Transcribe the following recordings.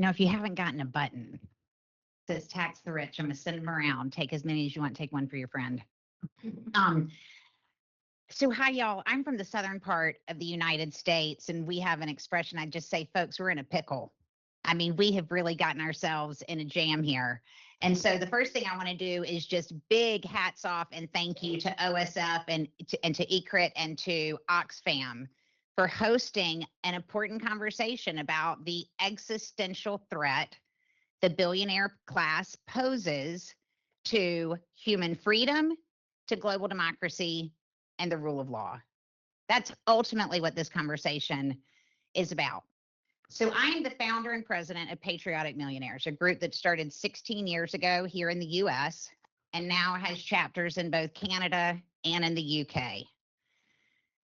If you haven't gotten a button that says tax the rich, I'm going to send them around. Take as many as you want. Take one for your friend. So hi, y'all. I'm from the southern part of the United States, and we have an expression. I just say, folks, we're in a pickle. I mean, we have really gotten ourselves in a jam here. And so the first thing I want to do is just big hats off and thank you to OSF and to ECRIT and to Oxfam for hosting an important conversation about the existential threat the billionaire class poses to human freedom, to global democracy, and the rule of law. That's ultimately what this conversation is about. So I am the founder and president of Patriotic Millionaires, a group that started 16 years ago here in the US and now has chapters in both Canada and in the UK.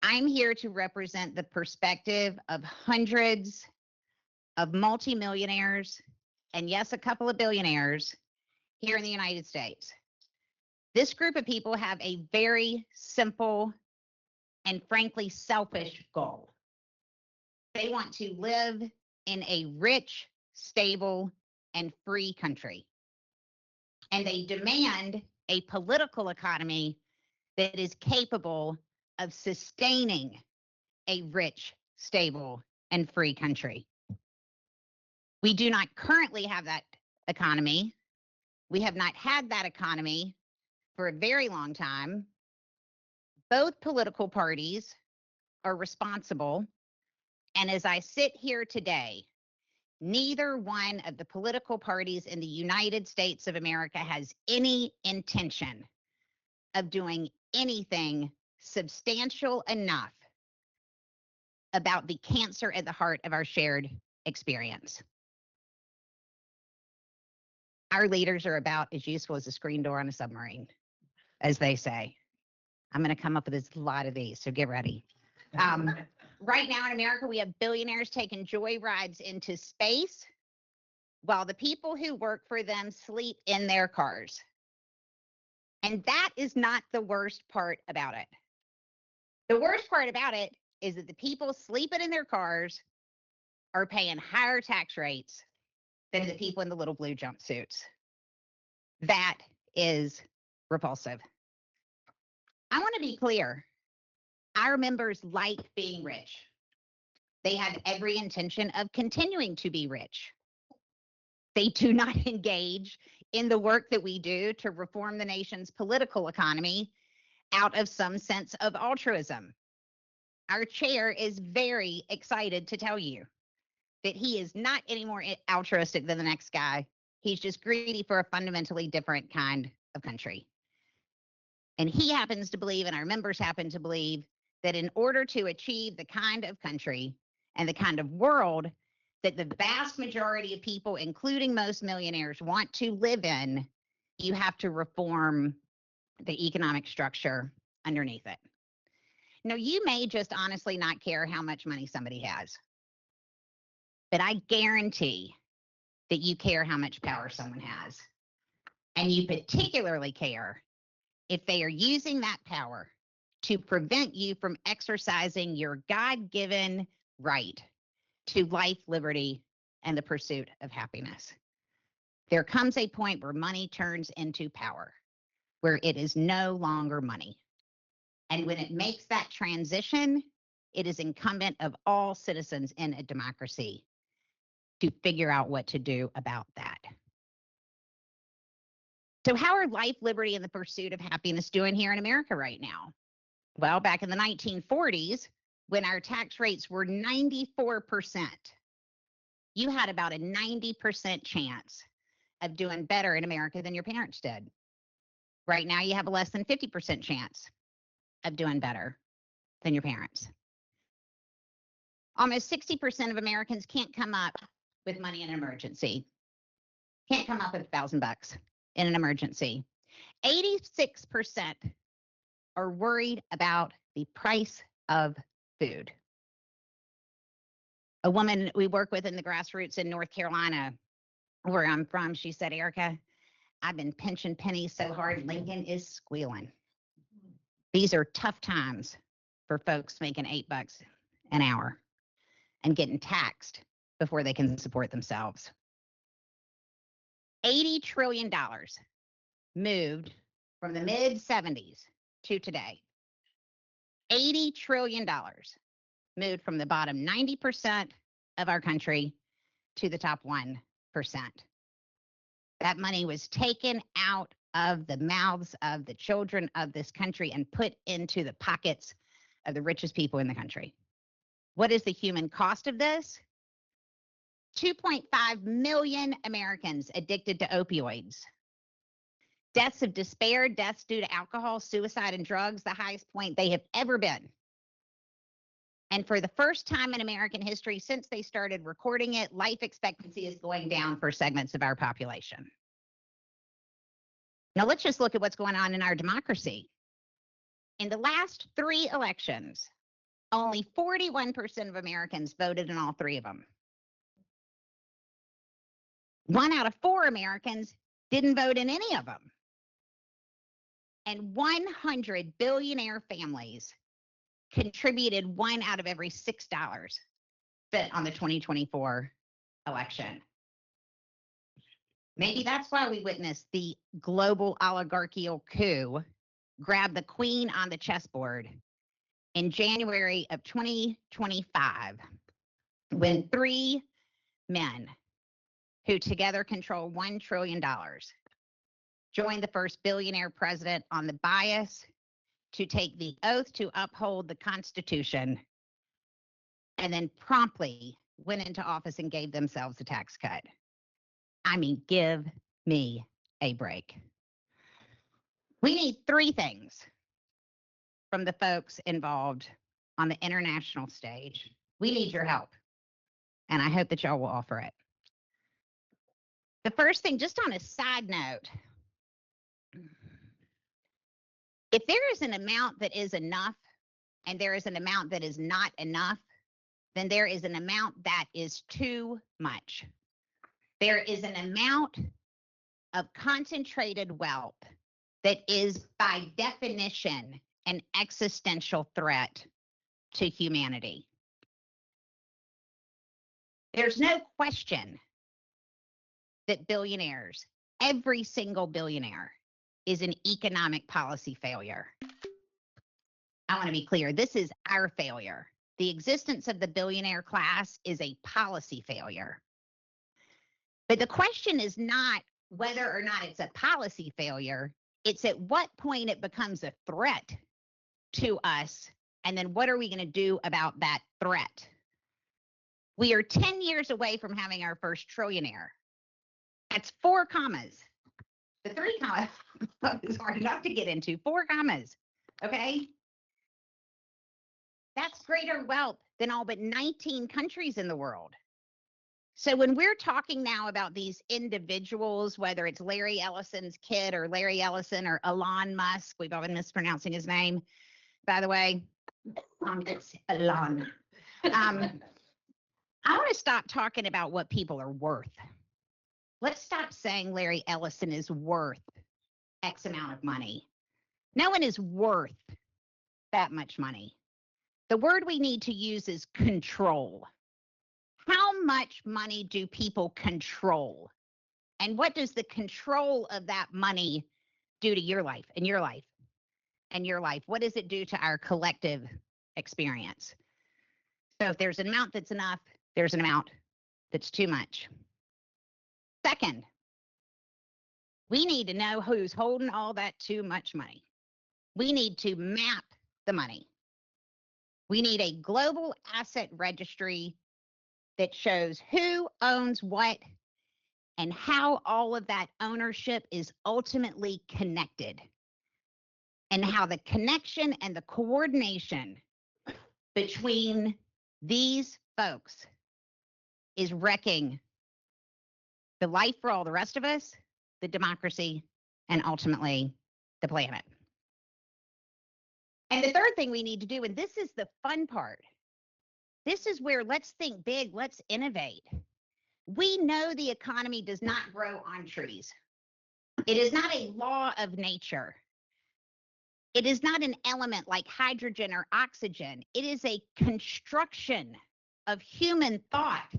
I'm here to represent the perspective of hundreds of multimillionaires and yes, a couple of billionaires here in the United States. This group of people have a very simple and frankly selfish goal. They want to live in a rich, stable, and free country. And they demand a political economy that is capable of sustaining a rich, stable, and free country. We do not currently have that economy. We have not had that economy for a very long time. Both political parties are responsible. And as I sit here today, neither one of the political parties in the United States of America has any intention of doing anything substantial enough about the cancer at the heart of our shared experience. Our leaders are about as useful as a screen door on a submarine, as they say. I'm going to come up with a lot of these, so get ready. Right now in America, we have billionaires taking joy rides into space while the people who work for them sleep in their cars. And that is not the worst part about it. The worst part about it is that the people sleeping in their cars are paying higher tax rates than the people in the little blue jumpsuits. That is repulsive. I want to be clear. Our members like being rich. They have every intention of continuing to be rich. They do not engage in the work that we do to reform the nation's political economy out of some sense of altruism. Our chair is very excited to tell you that he is not any more altruistic than the next guy. He's just greedy for a fundamentally different kind of country. And he happens to believe, and our members happen to believe, that in order to achieve the kind of country and the kind of world that the vast majority of people, including most millionaires, want to live in, you have to reform the economic structure underneath it. Now, you may just honestly not care how much money somebody has, but I guarantee that you care how much power someone has. And you particularly care if they are using that power to prevent you from exercising your God-given right to life, liberty, and the pursuit of happiness. There comes a point where money turns into power, where it is no longer money. And when it makes that transition, it is incumbent of all citizens in a democracy to figure out what to do about that. So how are life, liberty, and the pursuit of happiness doing here in America right now? Well, back in the 1940s, when our tax rates were 94%, you had about a 90% chance of doing better in America than your parents did. Right now, you have a less than 50% chance of doing better than your parents. Almost 60% of Americans can't come up with money in an emergency. Can't come up with $1,000 in an emergency. 86% are worried about the price of food. A woman we work with in the grassroots in North Carolina, where I'm from, she said, Erica, I've been pinching pennies so hard, Lincoln is squealing. These are tough times for folks making $8 an hour and getting taxed before they can support themselves. $80 trillion moved from the mid 70s to today. $80 trillion moved from the bottom 90% of our country to the top 1%. That money was taken out of the mouths of the children of this country and put into the pockets of the richest people in the country. What is the human cost of this? 2.5 million Americans addicted to opioids. Deaths of despair, deaths due to alcohol, suicide, and drugs, the highest point they have ever been. And for the first time in American history, since they started recording it, life expectancy is going down for segments of our population. Now let's just look at what's going on in our democracy. In the last 3 elections, only 41% of Americans voted in all 3 of them. 1 out of 4 Americans didn't vote in any of them. And 100 billionaire families contributed 1 out of every $6 spent on the 2024 election. Maybe that's why we witnessed the global oligarchical coup grab the queen on the chessboard in January of 2025, when 3 men who together control $1 trillion joined the first billionaire president on the bias to take the oath to uphold the Constitution, and then promptly went into office and gave themselves a tax cut. I mean, give me a break. We need 3 things from the folks involved on the international stage. We need your help, and I hope that y'all will offer it. The first thing, just on a side note, if there is an amount that is enough and there is an amount that is not enough, then there is an amount that is too much. There is an amount of concentrated wealth that is, by definition, an existential threat to humanity. There's no question that billionaires, every single billionaire, is an economic policy failure. I want to be clear, this is our failure. The existence of the billionaire class is a policy failure. But the question is not whether or not it's a policy failure, it's at what point it becomes a threat to us, and then what are we going to do about that threat? We are 10 years away from having our first trillionaire. That's 4 commas. The 3 commas is hard enough to get into. 4 commas, okay? That's greater wealth than all but 19 countries in the world. So when we're talking now about these individuals, whether it's Larry Ellison's kid or Larry Ellison or Elon Musk, we've all been mispronouncing his name, by the way, it's Elon. I want to stop talking about what people are worth. Let's stop saying Larry Ellison is worth X amount of money. No one is worth that much money. The word we need to use is control. How much money do people control? And what does the control of that money do to your life and your life and your life? What does it do to our collective experience? So if there's an amount that's enough, there's an amount that's too much. Second, we need to know who's holding all that too much money. We need to map the money. We need a global asset registry that shows who owns what and how all of that ownership is ultimately connected, and how the connection and the coordination between these folks is wrecking the life for all the rest of us, the democracy, and ultimately the planet. And the third thing we need to do, and this is the fun part, this is where let's think big, let's innovate. We know the economy does not grow on trees. It is not a law of nature. It is not an element like hydrogen or oxygen. It is a construction of human thought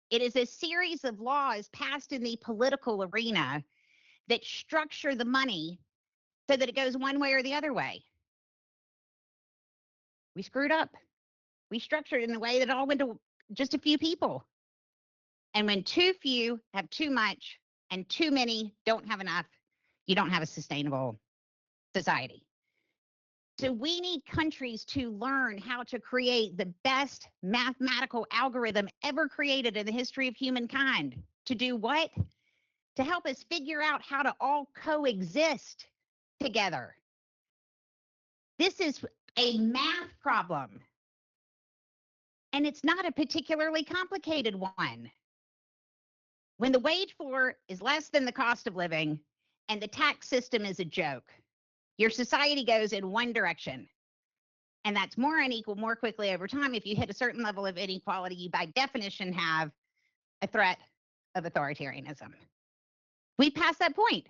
It is a series of laws passed in the political arena that structure the money so that it goes one way or the other way. We screwed up. We structured it in a way that it all went to just a few people. And when too few have too much and too many don't have enough, you don't have a sustainable society. So we need countries to learn how to create the best mathematical algorithm ever created in the history of humankind. To do what? To help us figure out how to all coexist together. This is a math problem, and it's not a particularly complicated one. When the wage floor is less than the cost of living and the tax system is a joke, your society goes in one direction. And that's more unequal more quickly over time. If you hit a certain level of inequality, you by definition have a threat of authoritarianism. We passed that point.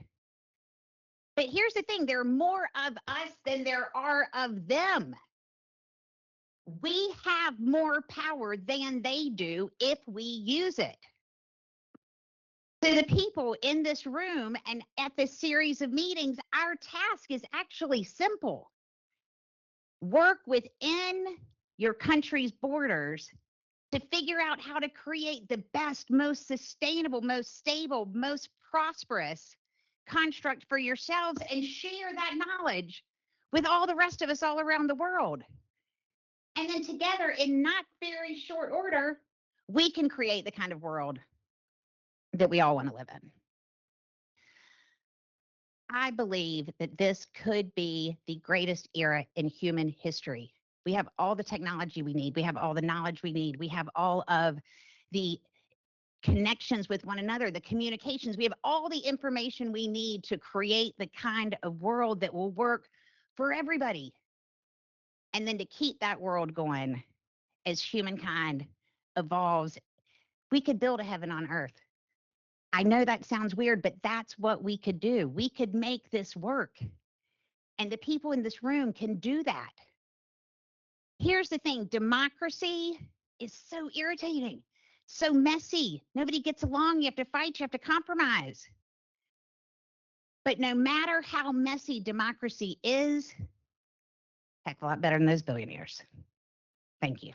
But here's the thing, there are more of us than there are of them. We have more power than they do if we use it. So the people in this room and at this series of meetings, our task is actually simple. Work within your country's borders to figure out how to create the best, most sustainable, most stable, most prosperous construct for yourselves and share that knowledge with all the rest of us all around the world. And then together, in not very short order, we can create the kind of world that we all want to live in. I believe that this could be the greatest era in human history. We have all the technology we need. We have all the knowledge we need. We have all of the connections with one another, the communications. We have all the information we need to create the kind of world that will work for everybody. And then to keep that world going as humankind evolves, we could build a heaven on earth. I know that sounds weird, but that's what we could do. We could make this work. And the people in this room can do that. Here's the thing, democracy is so irritating, so messy. Nobody gets along. You have to fight, you have to compromise. But no matter how messy democracy is, heck, a lot better than those billionaires. Thank you.